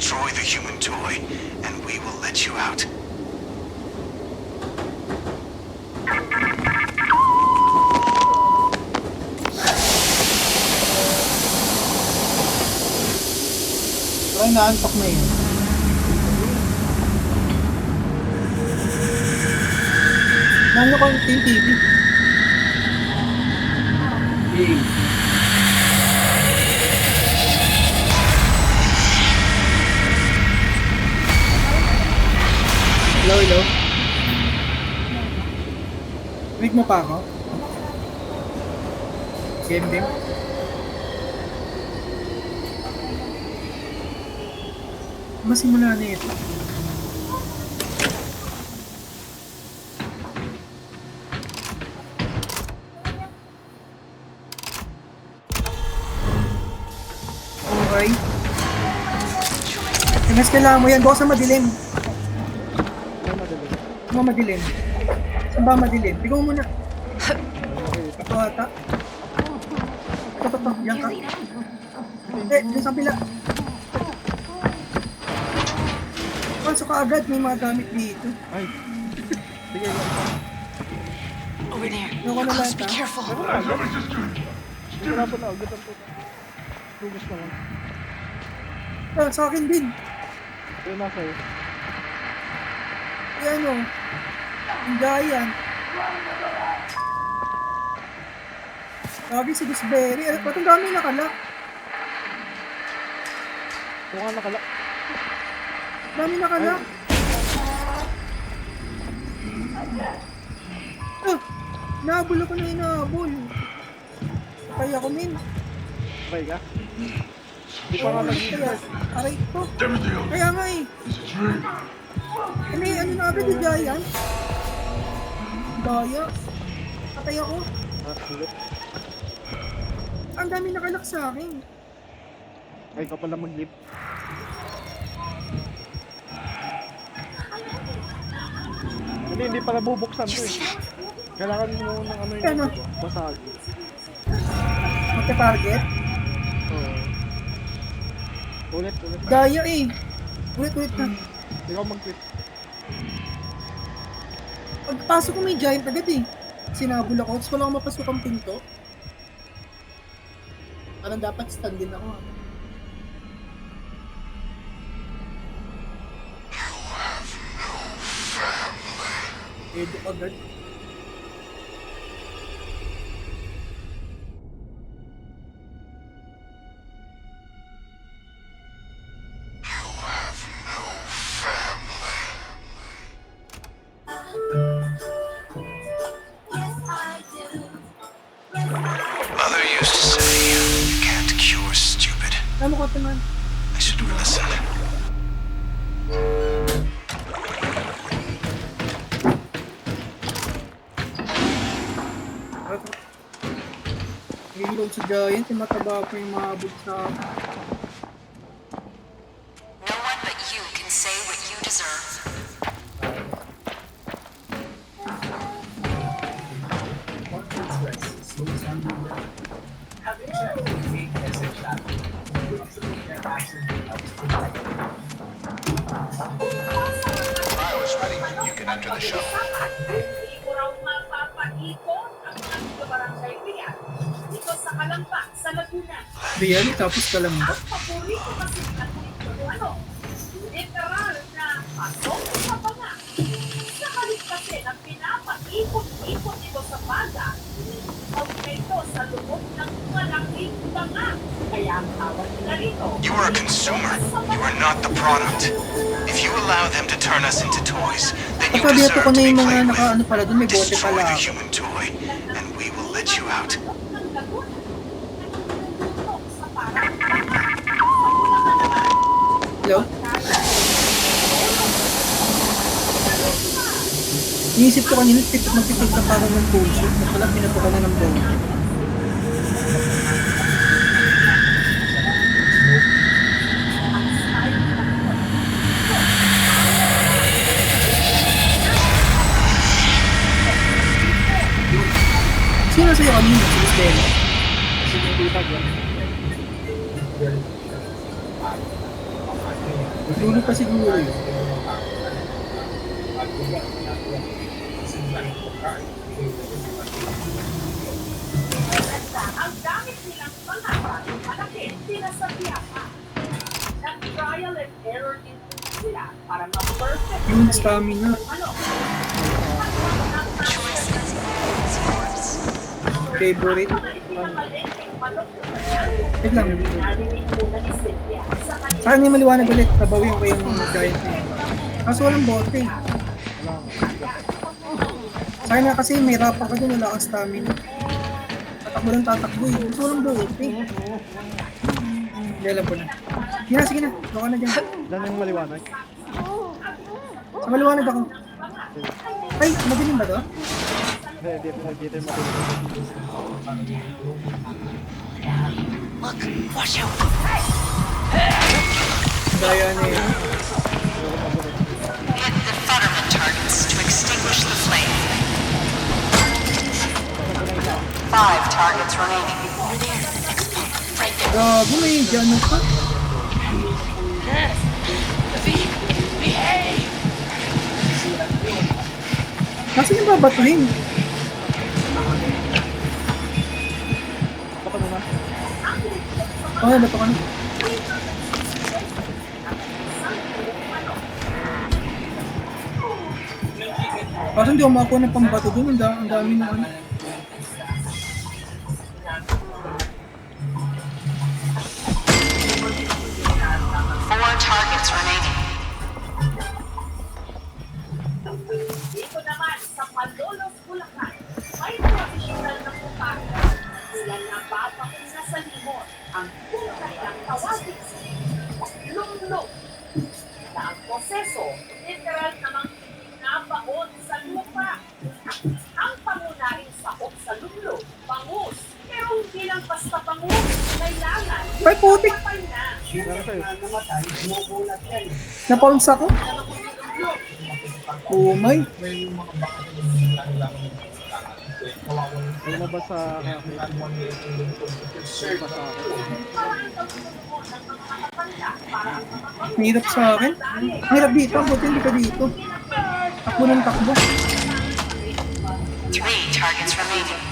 destroy the human toy, and we will let you out. Parang naantok na yun. Nano ko yung TV. Hello, hello. Wait mo pa ako? Game. Masimula na ito. Okay. Mas kailangan mo yan. Bukas na madilim. Ano madilim? Saan ba madilim? Ikaw muna. Ito ata. Ito. Yan ka. Doon sa pila. Pasok ka agad. May mga gamit dito. Ay. Sige lang. Over there. Ano ko na Close, lang be careful. Wala po na. Agad po. Lugos na lang. Sa akin din. Ito na sa'yo. Yan o. Ang gayan. Lagi si Gooseberry. Ba't ang dami nakalak? Ito nga nakalak. Dami nakalak. Nahabol ako na inahabol. Kaya ako min. Okay ka? Di pa nga Kaya, aray ko. Kaya nga eh. Ano na agad yung giant? Daya. Patay ako. sulit. Ang dami nakalak sa akin. Ay ka pala mag-lift. Hindi pala bubuksan to eh. Kailangan mo ng ano Ano? yung basag. Magka-target? Oo. Ulit. Daya eh. Ulit na. Ikaw mag-lift. Pagpasok ko may giant agad eh. Sinabol ako. Tapos wala akong mapasok ang pinto. Parang dapat stand din ako. Edo agad. Mother used to say, you can't cure stupid. Ano ko naman? I should listen. Reload sa giant. Yung mataba pa yung mahabot sa... No one but you can say what you deserve. I was ready. You can enter the shop. Hindi ko raw mapapaikot ang mga barangay Rian dito sa Kalamba, sa Laguna. Really? Tapos ka lang ba? Ang paborito kasi ang ano, literal na pasok sa banga. Sa halip kasi na pinapaikot-ikot ito sa baga, ang ito sa loob ng malaking banga. Kaya ang tawag nila rito. You are a consumer. You are not the product. If you allow them to turn us into toys, then you Kapabiyato deserve ko to na be yung mga played naka-ano with. pala doon. May bote Destroy pala the ako. human toy, and we will let you out. Hello? Iniisip ko kanina, magpipig na parang ng bullshit. Na pala, pinatuka na ng bote. Sino sa'yo kanina? Si Stella? Sige, dito yan. Dulo pa siguro yun. Ang gamit nilang pangalan, malaki, sinasabihan pa. Nag-trial and error din sila para ma-perfect Yung stamina. ano. Choice is yours. Favorite. Mga ipinamalengkeng manok Wait lang. narinig muna ni Cynthia sa kanyang Saan niya maliwanag ulit? Nabawiin ko yung giant thing. Kaso walang bote. Sa akin na kasi may rapa ka dun, wala kang stamina. Tatakbo lang tatakbo eh. Gusto walang bote. Hindi alam ko na. Sige na. Baka na dyan. Yan yung maliwanag. Sa maliwanag ako. Ay, madilim ba to? Hindi tayo matuloy. Look, watch out. Gaya na eh. Hit the Futterman targets to extinguish the flame. 5 targets remaining. Over there, next pump, right there. Gago, may dyan pa. Kasi yung babatuhin. Baka muna. Okay, bato ka na. Kasi hindi ako makakuha ng pambato dun. Ang dami na ano. Four targets remaining. Dito naman sa Malolos, Bulacan, may tradisyonal na pupaka. Sila na babakong nasa limon ang kulay ng tawagin. Lumlum. Na ang proseso, literal namang pinabaon sa lupa. Ang pangunahing sakop sa lumlum, bangus. Pero hindi lang basta bangus, kailangan Ay, putik! patay na. Meron sa'yo. Napaunsa ako? Oh my. Lumabas sa akin. Lumabas sa akin. Ang hirap sa akin. Ang hirap dito. Buti hindi ka dito. Takbo ng takbo. 3 targets remaining.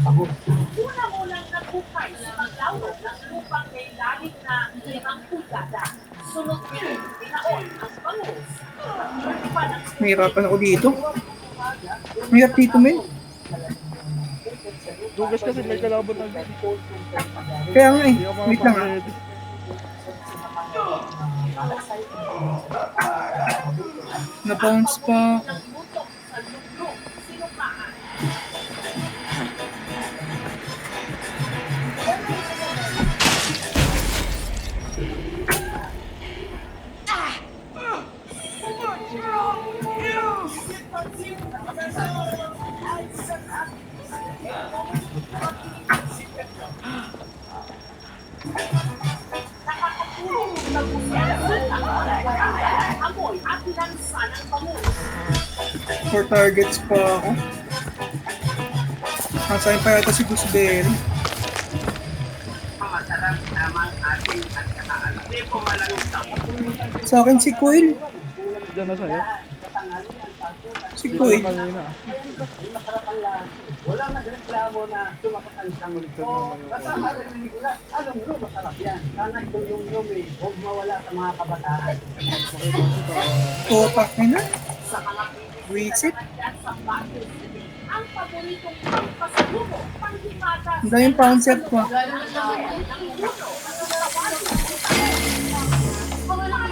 Unang-unang nagkukay sa paglawag ng lupang may lalim na 5 pulgada. Sunod niya, pinaon ang bangus. Nahirapan ako dito. Mahirap dito, men. Dugas kasi may kalaban na. Kaya nga eh. Hindi ako Wait lang ah. makapag-ready. Na-bounce pa. Nagmutok sa lublog, sinukaan. Nakakatulong sa amoy at lansa ng bangus. 4 targets pa ako. Nasaan pa yata si Gooseberry. Sa akin si Coil. Diyan na sa'yo. Si Coil. Kanina. Wala nagreklamo na tumakas ang sanggol ko. Basta marinig ko na, alam mo, masarap yan. Sana itong yung eh, huwag mawala sa mga kabataan. Otak na. Sa mga Visit. pinagdaan sa bagay, ang paboritong pangpasalubong, panghimata Ang daming pound-set ko. ng uno,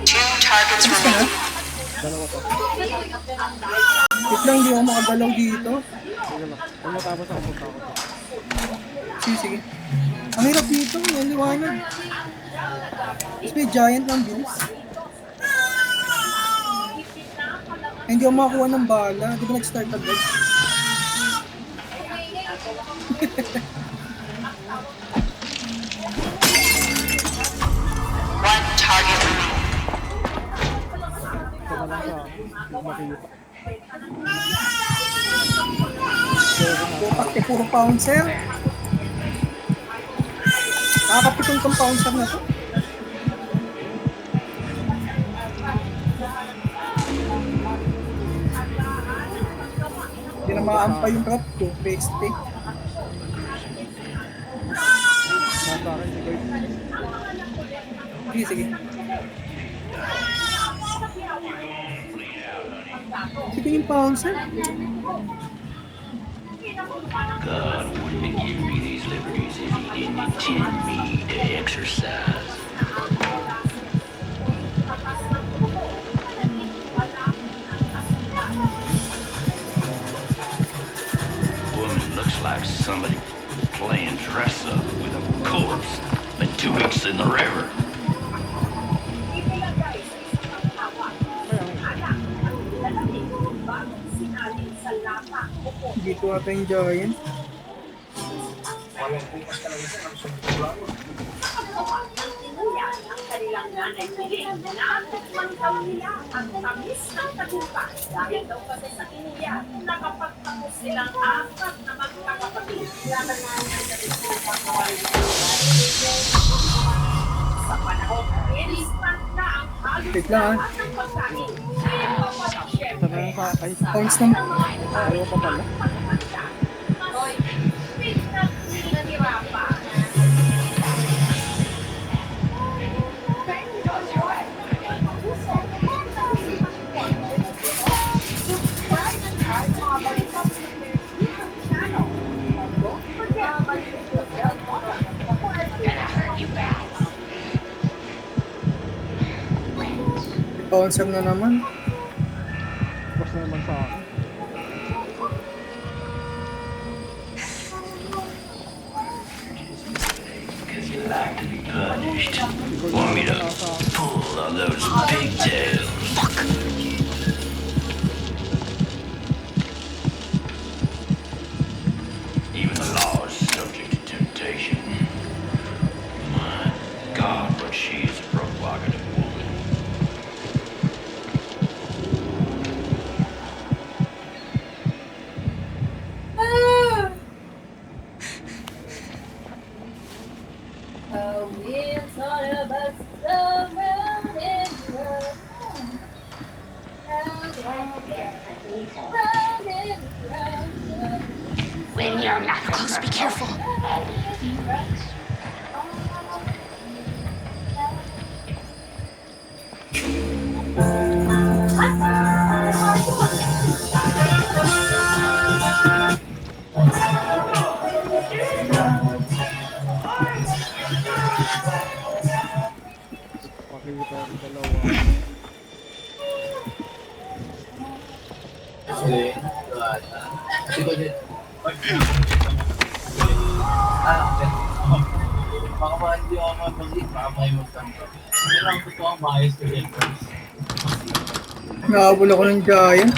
Two targets remaining. Dalawa pa. Wait lang, hindi ako makagalaw dito. Sige lang. Kung matapos ako, punta ako. Sige. Ang hirap dito, may liwanag. Tapos may giant ng bilis. Ay, hindi ako makakuha ng bala. Di ba nag-start agad? makita. Pati puro pouncer. Nakakapitong tong pouncer na to. Hindi na maaampa yung trap ko. Paste. Nasa akin si Koy. Sige, sige. Sige yung pouncer. God wouldn't give me these liberties if he didn't intend me to exercise. Woman looks like somebody playing dress up with a corpse. Been 2 weeks in the river. Ipilagay sa isang tawag. Anak, lalaki, bagong sinalin sa lata o po. Dito ata yung giant. Paggawa ng tinuyan ng kanilang nanay piling na pagmantaw nila ang tamis ng tagumpay. Dahil daw kasi sa tinuyan, nakapagtapos silang 4 na magkakapatid. Sa panahon, instant na ang halos Wait lang, lahat ng pagkain. Kaya papatsyempre, Sana yung kakay. Pounds naman. Ayaw pa pala. Hoy, pinaghihirapan. Pouncer na naman. Bas na naman sa akin. Cause you like to be punished. Want me to pull on those pigtails? Even the law is subject to temptation. My God, but she is a provocative woman. When you're not close, be careful. Makikita yung dalawa. Baka hindi ako mabalik, baka may magkanto. Hindi lang totoo ang bias ko rin. Nakabul ako ng giant.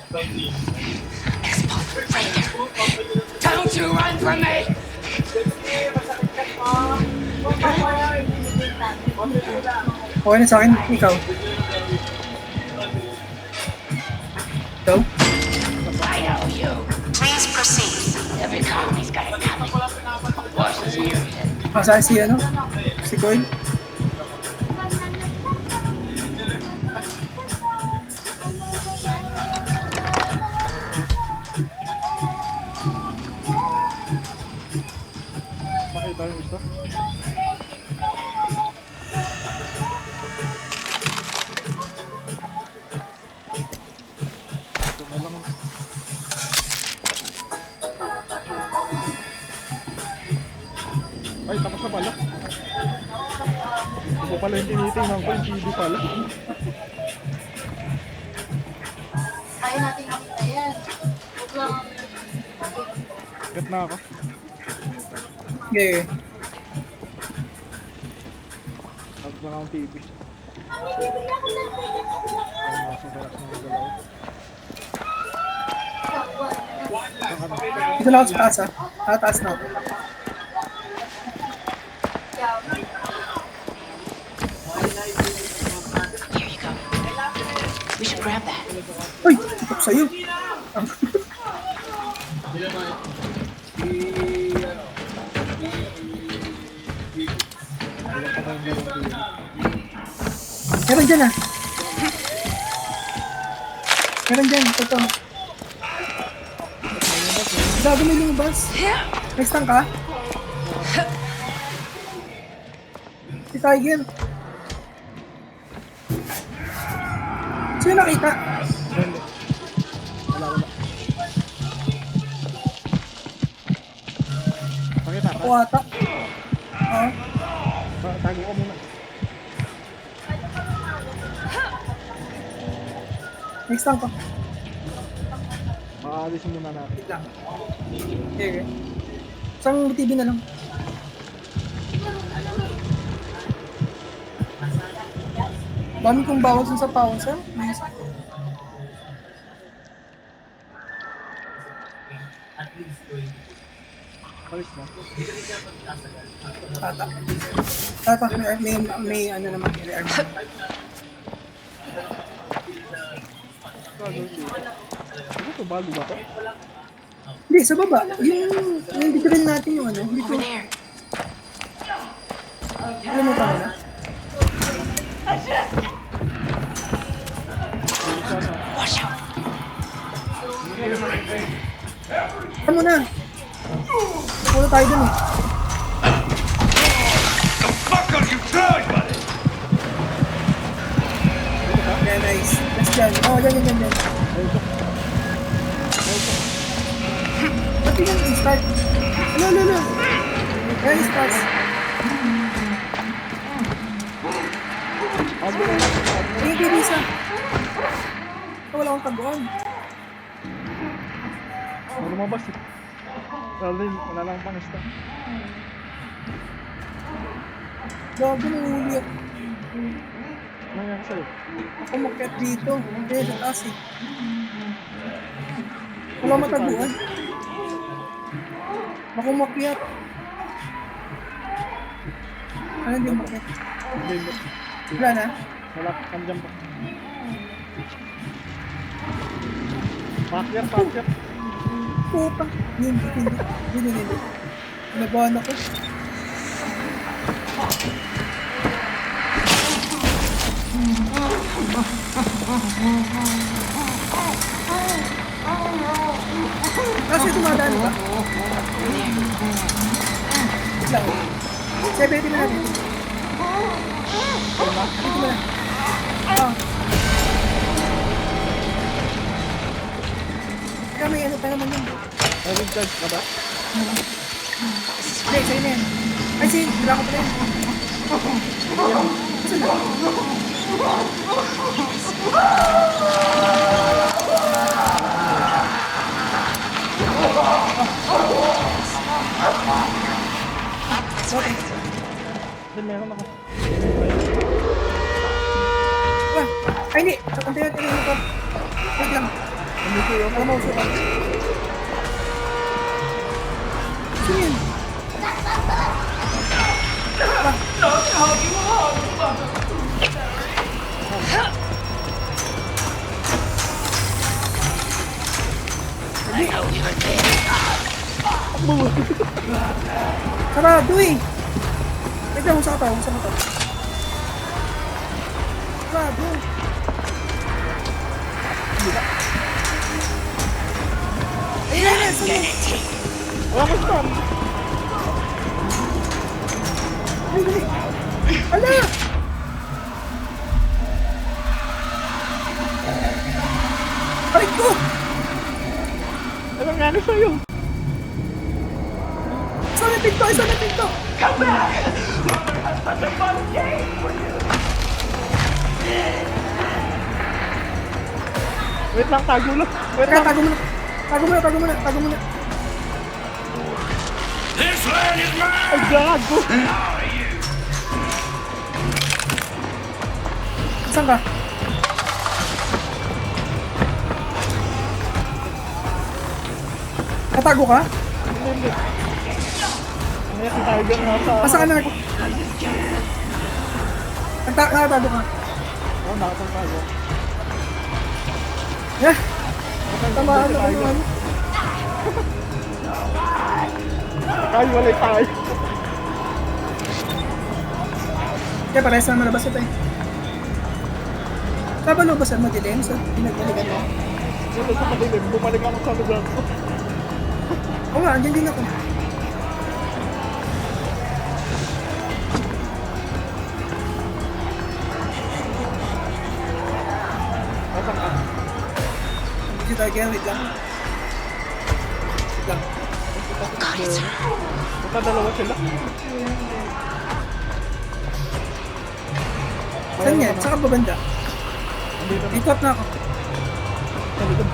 Right there. Don't you run from me! Okay na sa akin. Ikaw. Ikaw? I know you. Please proceed. Every colony's got it coming. Watch this here. Masaya si ano? Si Coil? Makita yung isa. Ito na lang. Ay, tapos na pala. Ito pala yung tinitingnan ko, yung TV pala. Kaya natin makita yan. Huwag lang. Ket na ako. Okay. Tapos na akong TV. Ay, nasa taas na yung dalawa. Ito lang ako sa taas, ha? Taas na ako. Here you go. We should grab that. sa'yo. Meron dyan ah. Meron dyan, ito. Gago may lumabas. Next time ka? Si Tiger. Sino nakita? Wala. Pakita ka? Ako ata. Oo. Tago ka muna. Next time ka. Maalisin muna natin. Wait lang. Okay. Isang TV na lang. Dami kong bawas sa power cell. Nice. Alis na. Tata. Tata, may ano naman, may armor. Ano to? Bago ba to? Hindi, sa baba. Yung bitril natin yung ano. Hindi ko. Over there. Alam mo pa na? Watch out. Alam mo na. Wala tayo dun eh. The fuck are you doing, buddy? Yeah, nice. Let's dyan. Oh, dyan. Ba't yung start? Ano? Ayan, start. Ayan, kay Risa. Wala akong taguan. Lumabas eh. Wala lang pangista. Gago, nahuli ako. Ano nangyari sa'yo? Ako makiat dito. Hindi, sa taas eh. Wala mataguan. Ako makiat. Ano hindi makiat? Hindi. Wala na? Wala. Kandiyan pa. Pakyat. Puta. Hindi. Nabahan ako. Kasi tumadaan ba? Lang. Sebetin mo natin. Dito mo na. May ano pa naman yun. Ayun, charge ka ba? Hindi, sa'yo na yan. Ay, sige, wala ko pala yan. Saan na? Hindi, meron ako. Ay, hindi. Sa konti natin yung motor. Wait lang. Nandito yun. Alam mo, suka. Sino yun? Sarado eh. Wait lang, usap ka to. Sarado. Ayun, saan? Wala ko stun. Ay, dali. Ala! Aray ko! Ano nangyari sa'yo? Saan na pinto? Come back! Mother has such a fun game for you! Wait lang, tago lang. Wait Kaya lang. tago muna. This land is mine! Ay, gago. How are you? Saan ka? Natago ka? Hindi. May si Tiger nasa... Asa ka na? Nakatago ka? Oo, nakapagtago. Yeah. Tamaan na naman. Ay, walay tayo. Kaya parehas naman malabas ito eh. Kapalubasan mo dilim sa pinagbalikan mo. Wala sa madilim, bumalik ako sa lugar ko. Oo nga, andyan din ako. Nasaan ka? Hindi tayo kaya, wait lang. Wait lang. Baka dalawa sila. Saan yan? Saan ka babanda? Andito na. Ikot na ako. Sa likod.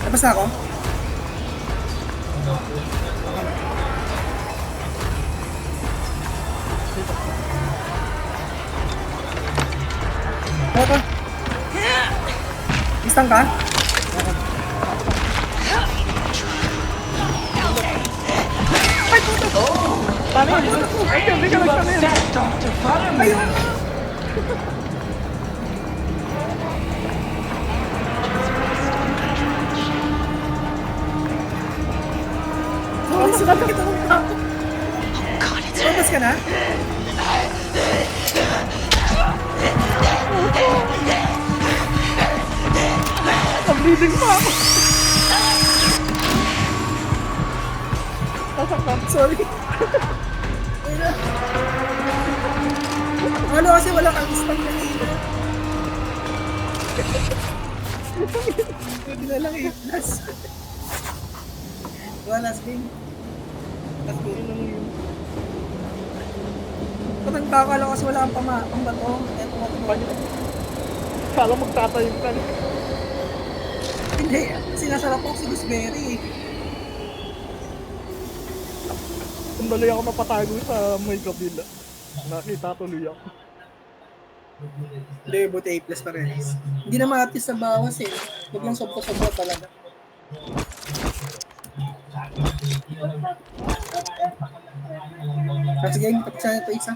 Labas na ako? Ano ka? Istang ka? Tanin! Ay, hindi ka nagtanin! Ayun! Sorry, sinabi kita ng tao. Labas ka na? Bleeding pa ako! Nasaktan. Sorry. Ayun na. Ano kasi wala kang istang na hilo. Pwede na lang i-plus. Last game. Last game. Patangka ka lang kasi wala kang pambato. Eto nga ito. Kala magtatayo ka. Hindi. Sinasarap ako si Gooseberry. Sandali ako napatago sa may kabila. Nakita tuloy ako. Hindi, buti A+ pa rin. Hindi na maatis sa bawas eh. Huwag lang sobra-sobra talaga. Sige, pati siya ito isa.